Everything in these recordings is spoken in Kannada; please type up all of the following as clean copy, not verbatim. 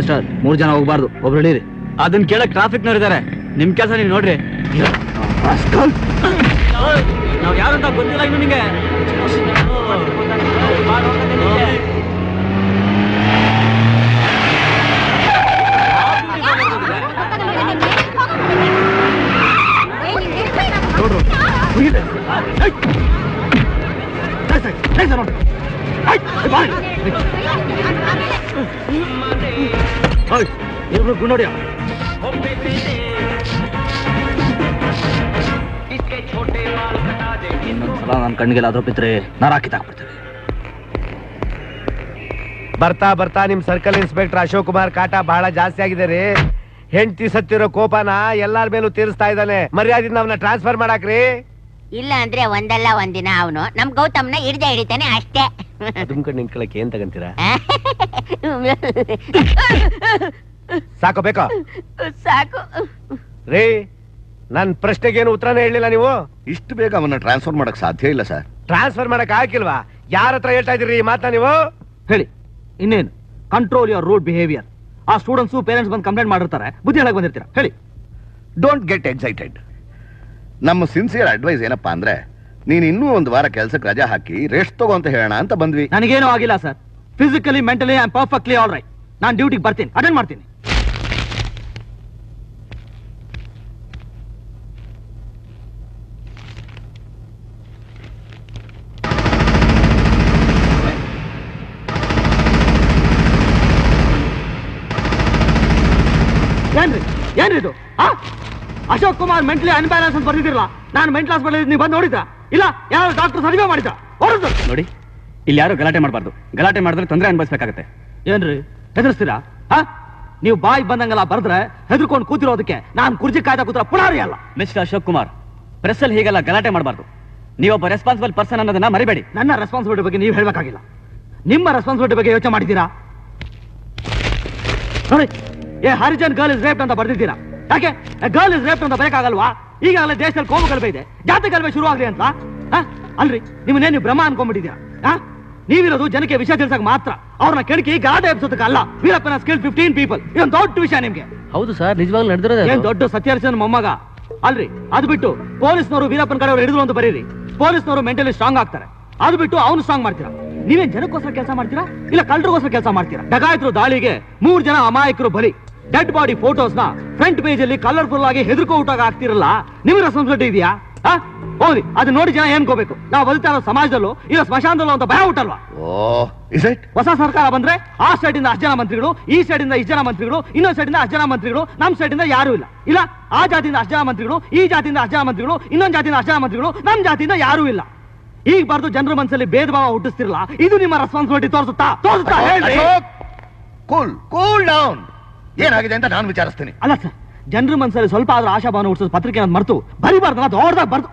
ಮಾಸ್ಟರ್ 3 ಜನ ಹೋಗ್ಬಾರ್ದು, ಒಬ್ರು ಹಿಡೀರಿ. ಅದನ್ನ ಕೇಳಕ್ ಟ್ರಾಫಿಕ್ನವ್ರು ಇದಾರೆ, ನಿಮ್ ಕೆಲಸ ನೀವು ನೋಡ್ರಿ. ನಾವ್ ಯಾರಂತ ಗೊತ್ತಿಲ್ಲ ಇನ್ನು ನಿಂಗೆ. ಗುಂಡೋಡಿಯ ಇನ್ನೊಂದ್ಸಲ ನನ್ನ ಕಣ್ಣಿಗೆಲ್ಲಾದ್ರೂ ಬಿದ್ರೆ ನರ ಕಿತ್ತಾಕ್ಬಿಡ್ತೇನೆ. ಬರ್ತಾ ಬರ್ತಾ ನಿಮ್ ಸರ್ಕಲ್ ಇನ್ಸ್ಪೆಕ್ಟರ್ ಅಶೋಕ್ ಕುಮಾರ್ ಕಾಟ ಬಹಳ ಜಾಸ್ತಿ ಆಗಿದೆ ರೀ. ಹೆಂಡತಿ ಸತ್ತಿರೋ ಕೋಪನ ಎಲ್ಲಾರ ಮೇಲೂ ತೀರಿಸ್ತಾ ಇದ್ದಾನೆ. ಮರ್ಯಾದಿಂದ ಅವನ್ನ ಟ್ರಾನ್ಸ್ಫರ್ ಮಾಡಾಕ್ರಿ. ಇಲ್ಲ ಅಂದ್ರೆ ಒಂದಲ್ಲ ಒಂದಿನ ಅವನು ನಮ್ ಗೌತಮ್ನ ಹಿಡಿತಾನೆ ಅಷ್ಟೇ. ಅದುಮ್ಕಂಡ್ ನಿಂತ್ಕೊಳಕ್ಕೆ ಏನ್ ತಗಂತೀರಾ? ಸಾಕು ಬೇಕೋ? ಸಾಕು ರೀ, ನನ್ ಪ್ರಶ್ನೆಗೇನು ಉತ್ತರನೇ ಹೇಳಿಲ್ಲ ನೀವು. ಇಷ್ಟು ಬೇಗ ಅವನ್ನ ಟ್ರಾನ್ಸ್ಫರ್ ಮಾಡಕ್ ಸಾಧ್ಯ ಇಲ್ಲ ಸರ್. ಟ್ರಾನ್ಸ್ಫರ್ ಮಾಡಕ್ ಹಾಕಿಲ್ವಾ? ಯಾರ ಹತ್ರ ಹೇಳ್ತಾ ಇದೀರಿ ಈ ಮಾತನ್ನ ನೀವು? ಹೇಳಿ ಇನ್ನೇನು. Control your rude behaviour. ಆ ಸ್ಟೂಡೆಂಟ್ಸ್ ಪೇರೆಂಟ್ಸ್ ಬಂದು ಕಂಪ್ಲೇಂಟ್ ಮಾಡಿರ್ತಾರೆ, ಬುದ್ಧಿ ಹೇಳಕ್ ಬಂದಿರ್ತೀರಾ. ಹೇಳಿ. Don't get excited. ನಮ್ಮ ಸಿನ್ಸಿಯರ್ ಅಡ್ವೈಸ್ ಏನಪ್ಪಾ ಅಂದ್ರೆ, ನೀನ್ ಇನ್ನೂ 1 ವಾರ ಕೆಲ್ಸಕ್ಕೆ ರಜಾ ಹಾಕಿ ರೆಸ್ಟ್ ತಗೋ ಅಂತ ಹೇಳೋಣ ಅಂತ ಬಂದ್ವಿ. ನನಗೇನೂ ಆಗಿಲ್ಲ sir. Physically mentally I am perfectly all right. ನಾನು ಡ್ಯೂಟಿಗೆ ಬರ್ತೀನಿ, ಅಟೆಂಡ್ ಮಾಡ್ತೀನಿ. ಏನ್ರಿದು? ಅಶೋಕ್ ಕುಮಾರ್ ಮೆಂಟಲಿ ಅನ್ಬ್ಯಾಲೆನ್ಸ್ ಅಂತ ಬರ್ದಿದ್ದಿರಲ್ಲ. ನಾನು ಮೆಂಟಲ್ ಹಾಸ್ಪಿಟಲ್ ನೀವು ಬಂದು ನೋಡಿದ್ರಾ? ಇಲ್ಲ ಯಾರು ಡಾಕ್ಟರ್ ಸರ್ವೆ ಮಾಡಿದ್ರಾ? ಹೊರದು ನೋಡಿ, ಇಲ್ಲಿ ಯಾರು ಗಲಾಟೆ ಮಾಡಬಾರ್ದು. ಗಲಾಟೆ ಮಾಡಿದ್ರೆ ತೊಂದರೆ ಅನುಭವಿಸಬೇಕಾಗತ್ತೆ. ಏನ್ರಿ ಹೆದರ್ಸ್ತೀರಾ? ನೀವು ಬಾಯಿ ಬಂದಂಗೆಲ್ಲ ಬರ್ದ್ರೆ ಹೆದರ್ಕೊಂಡು ಕೂತಿರೋದಕ್ಕೆ ನಾನು ಕುರ್ಚಿ ಕಾಯ್ದ ಕೂತ್ರ ಪುಣಾರಿ ಅಲ್ಲ. ಮಿಸ್ಟರ್ ಅಶೋಕ್ ಕುಮಾರ್, ಪ್ರೆಸ್ ಅಲ್ಲಿ ಹೀಗೆಲ್ಲ ಗಲಾಟೆ ಮಾಡಬಾರ್ದು. ನೀವೊಬ್ಬ ರೆಸ್ಪಾನ್ಸಿಬಲ್ ಪರ್ಸನ್ ಅನ್ನೋದನ್ನ ಮರಿಬೇಡಿ. ನನ್ನ ರೆಸ್ಪಾನ್ಸಿಬಿಲಿಟಿ ಬಗ್ಗೆ ನೀವು ಹೇಳ್ಬೇಕಾಗಿಲ್ಲ. ನಿಮ್ಮ ರೆಸ್ಪಾನ್ಸಿಬಿಲಿಟಿ ಬಗ್ಗೆ ಯೋಚನೆ ಮಾಡಿದ್ದೀರಾ? ನೋಡಿ, ಏ ಹರಿಜನ್ ಗರ್ಲ್ ಇಸ್ ರೇಪ್ ಅಂತ ಬರ್ದಿದ್ದೀರಾ. ಯಾಕೆ ಗರ್ಲ್ ಇಸ್ ರೇಪ್ ಅಂತ ಬೇಕಾಗಲ್ವಾ? ಈಗಾಗಲೇ ದೇಶದಲ್ಲಿ ಕೋಮು ಗಲಭೆ ಇದೆ, ಜಾತಿ ಗಲಭೆ ಶುರು ಆಗಲಿ ಅಂತ ಅಲ್ರಿ? ನಿಮ್ಮನ್ನೇ ನೀವು ಭ್ರಮ ಅನ್ಕೊಂಡ್ಬಿಟ್ಟಿದ್ದೀರಾ? ನೀವಿರೋದು ಜನಕ್ಕೆ ವಿಷಯ ತಿಳಿಸಕ್ ಮಾತ್ರ. ಅವ್ರನ್ನ ಕೆಣಕಿ ಗಾಡೆ ಎಬ್ಸೋದಕ್ಕೆ ಅಲ್ಲ. ವೀರಪ್ಪನ ಸ್ಕಿಲ್ 15 ಪೀಪಲ್. ಇದೊಂದು ದೊಡ್ಡ ವಿಷಯ ನಿಮ್ಗೆ. ಹೌದು ಸರ್, ನಿಜವಾಗ್ಲೂ ನಡೆದಿರೋದು. ಏನ್ ದೊಡ್ಡ ಸತ್ಯಹರಿಚಂದ್ರ ಮೊಮ್ಮಗ ಅಲ್ರಿ? ಅದು ಬಿಟ್ಟು ಪೊಲೀಸ್ನವರು ವೀರಪ್ಪನ ಕಡೆ ಅವ್ರು ಹಿಡಿದ್ರು ಅಂತ ಬರೀರಿ. ಪೊಲೀಸ್ನವರು ಮೆಂಟಲಿ ಸ್ಟ್ರಾಂಗ್ ಆಗ್ತಾರೆ. ಅದು ಬಿಟ್ಟು ಅವನು ಸ್ಟ್ರಾಂಗ್ ಮಾಡ್ತೀರಾ? ನೀವೇನ್ ಜನಕ್ಕೋಸ್ಕರ ಕೆಲಸ ಮಾಡ್ತೀರಾ ಇಲ್ಲ ಕಳ್ಳರಿಗೋಸ್ಕರ ಕೆಲಸ ಮಾಡ್ತೀರಾ? ಡಕಾಯಿತರು ದಾಳಿಗೆ 3 ಜನ ಅಮಾಯಕರು ಬಲಿ. ಡೆಡ್ ಬಾಡಿ ಫೋಟೋಸ್ ನ ಫ್ರಂಟ್ ಪೇಜ್ ಅಲ್ಲಿ ಕಲರ್ಫುಲ್ ಆಗಿ ಹೆದರ್ಕೋಟಾಗ ಆಗ್ತಿರಲ್ಲ. ನಿಮ್ಗೆ ರೆಸ್ಪಾನ್ಸಿಬಿಲಿಟಿ ಇದೆಯಾ? ಹೋಗ್ಲಿ, ಅದು ನೋಡಿ ಜನ ಏನ್ಕೋಬೇಕು. ನಾವು ಬದುಕ್ತಾ ಇರೋ ಸಮಾಜದಲ್ಲೂ ಇಲ್ಲ ಸ್ಮಶಾನದಲ್ಲೂ ಅಂತ ಭಯ ಹುಟ್ಟಲ್ವಾ? ಹೊಸ ಸರ್ಕಾರ ಬಂದ್ರೆ ಆ ಸೈಡ್ ಇಂದ 10 ಜನ ಮಂತ್ರಿಗಳು, ಈ ಸೈಡ್ ಇಂದ 10 ಜನ ಮಂತ್ರಿಗಳು, ಇನ್ನೊಂದ್ ಸೈಡ್ ಇಂದ 10 ಜನ ಮಂತ್ರಿಗಳು, ನಮ್ ಸೈಡ್ ಇಂದ ಯಾರು ಇಲ್ಲ. ಇಲ್ಲ ಆ ಜಾತಿಯಿಂದ 10 ಜನ ಮಂತ್ರಿಗಳು, ಈ ಜಾತಿಯಿಂದ 10 ಜನ ಮಂತ್ರಿಗಳು, ಇನ್ನೊಂದ್ ಜಾತಿಯಿಂದ 10 ಜನ ಮಂತ್ರಿಗಳು, ನಮ್ ಜಾತಿಯಿಂದ ಯಾರು ಇಲ್ಲ. ಈಗ ಬರ್ದು ಜನರ ಮನಸ್ಸಲ್ಲಿ ಭೇದ ಭಾವ ಹುಟ್ಟಿಸ್ತಿರಲ್ಲ. ಇದು ನಿಮ್ಮ ರೆಸ್ಪಾನ್ಸಿಬಿಲಿಟಿ ತೋರಿಸುತ್ತಾ? Cool down. ಏನಾಗಿದೆ ಅಂತ ನಾನು ವಿಚಾರಿಸ್ತೀನಿ. ಅಲ್ಲ ಸರ್, ಜನರ ಮನಸ್ಸಲ್ಲಿ ಸ್ವಲ್ಪ ಆದ್ರೂ ಆಶಾಭಾವನ ಹುಟ್ಟಿಸೋದು ಪತ್ರಿಕೆ ಮರ್ತು ಬರಿಬಾರ್ದು. ದೊಡ್ಡದಾಗ ಬರ್ದು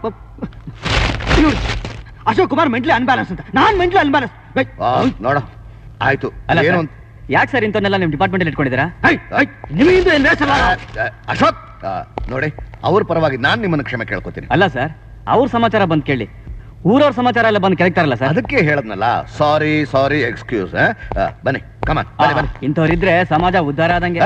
ಅಶೋಕ್ ಕುಮಾರ್ ಮೆಂಟಲಿ ಅನ್ಬ್ಯಾಲೆನ್ಸ್ ಅಂತ. ನಾನ್ ಮೆಂಟಲಿ ಅನ್ಬ್ಯಾಲೆನ್ಸ್ ನೋಡ ಆಯ್ತು. ಯಾಕೆ ಸರ್ ಇಂಥವನ್ನೆಲ್ಲ ನಿಮ್ ಡಿಪಾರ್ಟ್ಮೆಂಟ್ ಅಲ್ಲಿ ಇಟ್ಕೊಂಡಿದ್ದೀರಾ? ಅಶೋಕ್ ನೋಡಿ, ಅವ್ರ ಪರವಾಗಿ ನಾನ್ ನಿಮ್ಮನ್ನ ಕ್ಷಮೆ ಕೇಳ್ಕೊತೀನಿ. ಅಲ್ಲ ಸರ್, ಅವ್ರ ಸಮಾಚಾರ ಬಂದ್ ಕೇಳಿ. ಊರವ್ರ ಸಮಾಚಾರ ಎಲ್ಲ ಬಂದು ಕೆಳಗ್ತಾರಲ್ಲ ಸರ್. ಅದಕ್ಕೆ ಹೇಳದ್ನಲ್ಲ, ಸಾರಿ ಎಕ್ಸ್ಕ್ಯೂಸ್. ಬನ್ನಿ, ಕಮಾನ್ ಬನ್ನಿ. ಇಂಥವ್ರಿದ್ರೆ ಸಮಾಜ ಉದ್ಧಾರ ಆದಂಗೆ.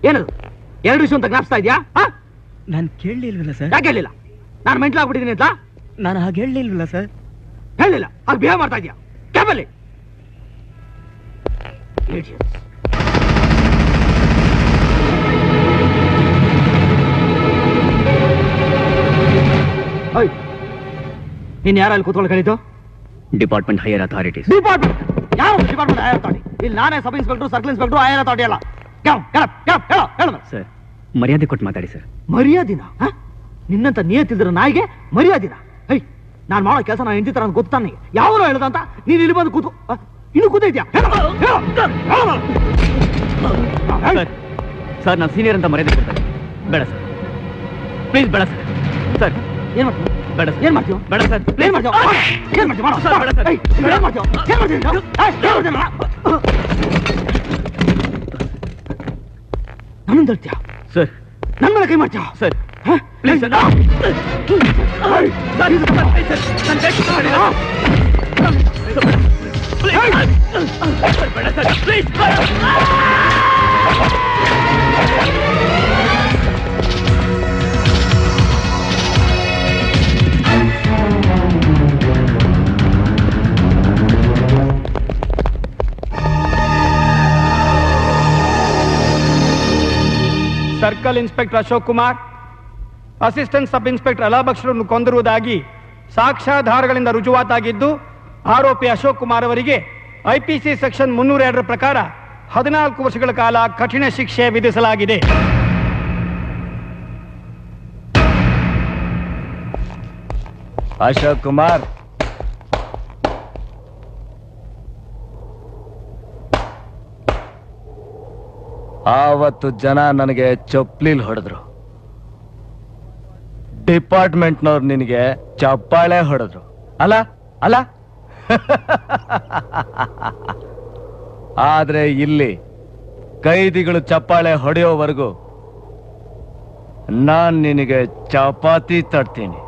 ಏನದು 2 ವಿಷಯ ಅಂತ ಜ್ಞಾಪಿಸ್ತಾ ಇದೆಯಾ? ನಾನು ಕೇಳಲಿಲ್ವಲ್ಲ ಸರ್. ಯಾಕೆ ಹೇಳಿಲ್ಲ? ನಾನು ಮೆಂಟಲ್ ಆಗ್ಬಿಟ್ಟಿದ್ದೀನಿ ಅಂತ ನಾನು ಹಾಗೆ ಹೇಳಲಿಲ್ವಲ್ಲ ಸರ್. ಹೇಳಿಲ್ಲ, ಹಾಗೆ ಬಿಹೇವ್ ಮಾಡ್ತಾ ಇದೆಯಾ? ಕ್ಯಾಬಲ್ಲಿ ನೀನ್ ಯಾರಲ್ಲಿ ಕೂತ್ಕೊಳ್ಳಿ ಕಳೀತು? Department higher authorities. ಡಿಪಾರ್ಟ್ಮೆಂಟ್ ಯಾವ ಡಿಪಾರ್ಟ್ಮೆಂಟ್ ಹೈಯರ್ ಅಥಾರಿಟಿ? ಇಲ್ಲಿ ನಾನೇ sub inspector, circle inspector, higher authority ಅಲ್ಲ. ಸರ್, ಮರ್ಯಾದೆ ಕೊಟ್ಟು ಮಾತಾಡಿ ಸರ್. ಮರ್ಯಾದಿನ? ನಿನ್ನಂತ ನಿಯತ್ತಿದ್ರ ನಾಯಿಗೆ ಮರ್ಯಾದಿನ? ನಾನ್ ಮಾಡೋ ಕೆಲಸ ನಾನು ಹೆಂಡತಿ ತರ ಗೊತ್ತಾನೆ. ಯಾವನೋ ಹೇಳ್ದಂತ ನೀನ್ ಇಲ್ಲಿ ಬಂದು ಕೂತು ಇನ್ನು ಕೂತಿದ್ಯಾ? ಸರ್, ನಾನು ಸೀನಿಯರ್ ಅಂತ ಮರ್ಯಾದೆ ಕೊಡ್ತಾರೆ. ಬೇಡ ಸರ್, ಪ್ಲೀಸ್ ಬೇಡ ಸರ್. ಸರ್ ಏನ್ ಮಾಡ್ತೀವಿ? ಬೇಡ. ಏನ್ ಮಾಡ್ತೀವಿ? ಬೇಡ ಸರ್. ಏನ್ ಮಾಡ್ತೀವಿ? ಏನ್ ಮಾಡ್ತೀವಿ? ಮಾಡೋ ಸರ್. ಬೇಡ ಸರ್. ಏನ್ ಮಾಡ್ತೀವಿ? ಏನ್ ಮಾಡ್ತೀವಿ? ಏನ್ ತರ್ತೀಯ ಸರ್ ನನ್ ಮೇಲೆ ಕೈ ಮಾಡ್ತೀಯ sir please sir circle inspector Ashok Kumar assistant sub inspector ಅಲಾಬಕ್ಷರನ್ನು ಕೊಂದಿರುವುದಾಗಿ ಸಾಕ್ಷ್ಯಾಧಾರಗಳಿಂದ ರುಜುವಾತಾಗಿದ್ದು ಆರೋಪಿ ಅಶೋಕ್ ಕುಮಾರ್ ಅವರಿಗೆ ಐಪಿಸಿ ಸೆಕ್ಷನ್ 302 ಪ್ರಕಾರ 14 ವರ್ಷಗಳ ಕಾಲ ಕಠಿಣ ಶಿಕ್ಷೆ ವಿಧಿಸಲಾಗಿದೆ. ಅಶೋಕ್ ಕುಮಾರ್, ಆವತ್ತು ಜನ ನನಗೆ ಚಪ್ಲಿಲ್ ಹೊಡೆದ್ರು, ಡಿಪಾರ್ಟ್ಮೆಂಟ್ನವ್ರು ನಿನಗೆ ಚಪ್ಪಾಳೆ ಹೊಡೆದ್ರು ಅಲ್ಲ ಅಲ್ಲ ಆದ್ರೆ ಇಲ್ಲಿ ಕೈದಿಗಳು ಚಪ್ಪಾಳೆ ಹೊಡೆಯೋವರೆಗೂ ನಾನ್ ನಿನಗೆ ಚಪಾತಿ ತಡ್ತೀನಿ.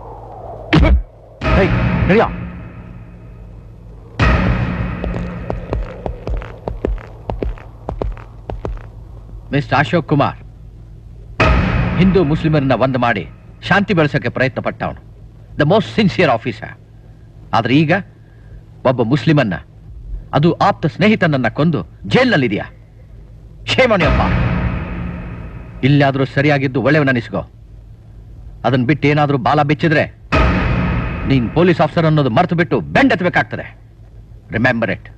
ಮಿಸ್ಟರ್ ಅಶೋಕ್ ಕುಮಾರ್ ಹಿಂದೂ ಮುಸ್ಲಿಮರನ್ನ ಒಂದು ಮಾಡಿ ಶಾಂತಿ ಬೆಳೆಸೋಕೆ ಪ್ರಯತ್ನ ಪಟ್ಟವನು, ದ ಮೋಸ್ಟ್ ಸಿನ್ಸಿಯರ್ ಆಫೀಸರ್. ಆದ್ರೆ ಈಗ ಒಬ್ಬ ಮುಸ್ಲಿಮನ್ನ, ಅದು ಆಪ್ತ ಸ್ನೇಹಿತನನ್ನ ಕೊಂದು ಜೈಲ್ನಲ್ಲಿದೆಯಾ? ಶೇಮಣಿಯಪ್ಪ, ಇಲ್ಲಾದ್ರೂ ಸರಿಯಾಗಿದ್ದು ಒಳ್ಳೆಯವನಿಸ್ಕೋ. ಅದನ್ನ ಬಿಟ್ಟು ಏನಾದ್ರೂ ಬಾಲ ಬಿಚ್ಚಿದ್ರೆ ನೀನ್ ಪೊಲೀಸ್ ಆಫೀಸರ್ ಅನ್ನೋದು ಮರ್ತು ಬಿಟ್ಟು ಬೆಂಡೆತ್ತಬೇಕಾಗ್ತದೆ. Remember it.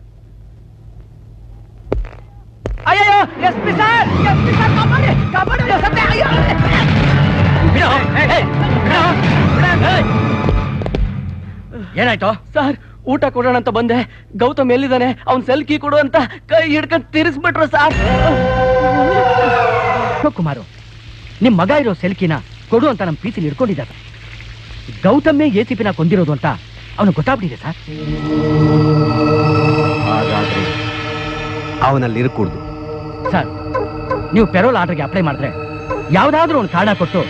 ಏನಾಯ್ತು ಸರ್? ಊಟ ಕೊಡೋಣ ಅಂತ ಬಂದೆ, ಗೌತಮ್ ಎಲ್ಲಿದ್ದಾನೆ, ಅವ್ನ್ ಸೆಲ್ ಕೀ ಕೊಡು ಅಂತ ಕೈ ಹಿಡ್ಕೊಂಡು ತಿರ್ಸ್ಬಿಟ್ರು ಸರ್. ಕುಮಾರು, ನಿಮ್ ಮಗ ಇರೋ ಸೆಲ್ಕಿನ ಕೊಡು ಅಂತ ನಮ್ ಪ್ರೀತಿಲಿ ಹಿಡ್ಕೊಂಡಿದ್ದಾರೆ. ಗೌತಮ್ಮೇ ಎಸಿಪಿನ ಕೊಂದಿರೋದು ಅಂತ ಅವನು ಗೊತ್ತಾಗ್ಬಿಟ್ಟಿದೆ ಸರ್. ಹಾಗಾದ್ರೆ ಅವನಲ್ಲಿ ಇರಕೂಡ್ದು ಸರ್, ನೀವು ಪೆರೋಲ್ ಆರ್ಡರ್ಗೆ ಅಪ್ಲೈ ಮಾಡಿದ್ರೆ ಯಾವ್ದಾದ್ರೂ ಒಂದು ಕಾರಣ ಕೊಟ್ಟು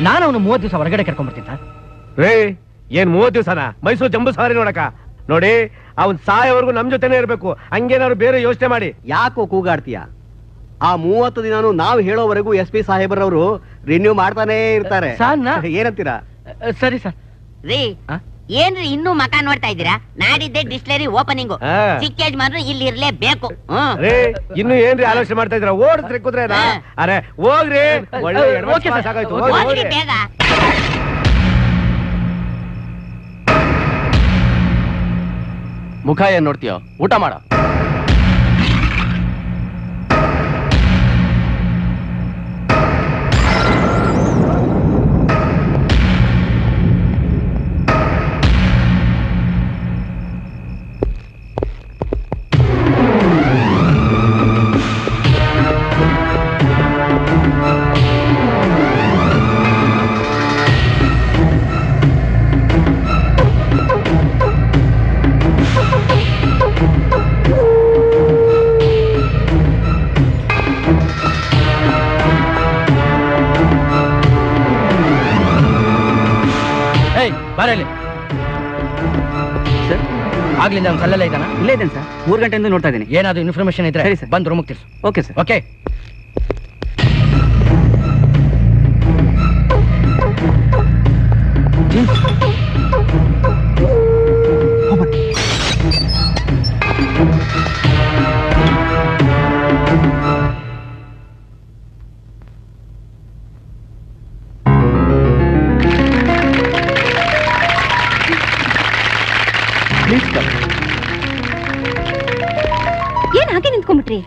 ನಾನು ಅವನು 30 ದಿವಸ ಹೊರಗಡೆ ಕರ್ಕೊಂಡ್ಬರ್ತೀನಿ ಸರ್. ರೇ, ಏನ್ 30 ದಿವಸನ? ಮೈಸೂರು ಜಂಬೂ ಸವಾರಿ ನೋಡಕ? ನೋಡಿ, ಅವನ್ ಸಾಯೋವರೆಗೂ ನಮ್ ಜೊತೆನೆ ಇರ್ಬೇಕು. ಹಂಗೇನಾದ್ರು ಬೇರೆ ಯೋಚನೆ ಮಾಡಿ. ಯಾಕೋ ಕೂಗಾಡ್ತೀಯ? ಆ 30 ದಿನಾನು ನಾವು ಹೇಳೋವರೆಗೂ SP ಸಾಹೇಬರವರು ರಿನ್ಯೂ ಮಾಡ್ತಾನೆ ಇರ್ತಾರೆ. ಏನಂತೀರಾ? ಸರಿ ಸರ್. ರೀ ಏನ್ರಿ ಇನ್ನೂ ಮಕ ನೋಡ್ತಾ ಇದ್ದೀರಾ? ನಾಡಿದ್ದೆ ಡಿಸ್ಟಿಲರಿ ಓಪನಿಂಗು, ಚಿಕ್ಕ ಯಜಮಾನ್ರು ಇಲ್ಲಿ ಇರ್ಲೇಬೇಕು. ರೇ, ಇನ್ನು ಏನ್ರಿ ಆಲೋಚನೆ ಮಾಡ್ತಾ ಇದ್ರ? ಓಡಿಸ್ರಿ ಕುದ್ರೇನಾ? ಅರೆ ಹೋಗ್ರಿ, ಒಳ್ಳೆ ಸಾಕಾಯ್ತು. ಹೋಗ್ರಿ ಬೇಗ. ಮುಖ ಏನ್ ನೋಡ್ತೀಯೋ? ಊಟ ಮಾಡ. ಆಗ್ಲಿಂದ ಅವ್ನು ಕಲ್ಲಲ್ಲೇ ಇದ್ದಾನ? ಇಲ್ಲೇ ಇದ್ದೇನೆ ಸರ್, 3 ಗಂಟೆಯಿಂದ ನೋಡ್ತಾ ಇದ್ದೀನಿ. ಏನಾದ್ರು ಇನ್ಫಾರ್ಮೇಶನ್ ಇದ್ರೆ ಸರಿ ಸರ್, ಬಂದು ರೂಮಿಗೆ ತಿಳಿಸು. Okay sir. ಓಕೆ. ಏನ್ ಹಾಗೆ ನಿಂತ್ಕೊಂಡ್ಬಿಟ್ರಿ?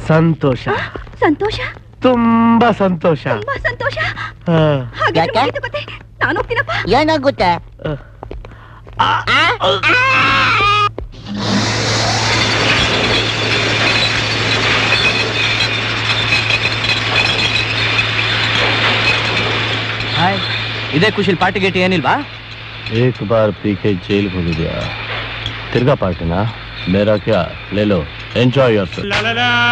ಸಂತೋಷ. ಸಂತೋಷ? ತುಂಬಾ ಸಂತೋಷ. ತುಂಬಾ ಸಂತೋಷ. ಯಾಕೆ? ನಾನು ಹೋಗ್ತೀನಪ್ಪ. ಏನಾಗುತ್ತೆ? ಇದೇ ಖುಷಿಲ್ ಪಾರ್ಟಿ ಗೇಟಿ ಏನಿಲ್ವಾ? एक बार पी के जेल भूल गया, तिरगा पार्टी ना, मेरा क्या, ले लो, एंजॉय योरसेल्फ.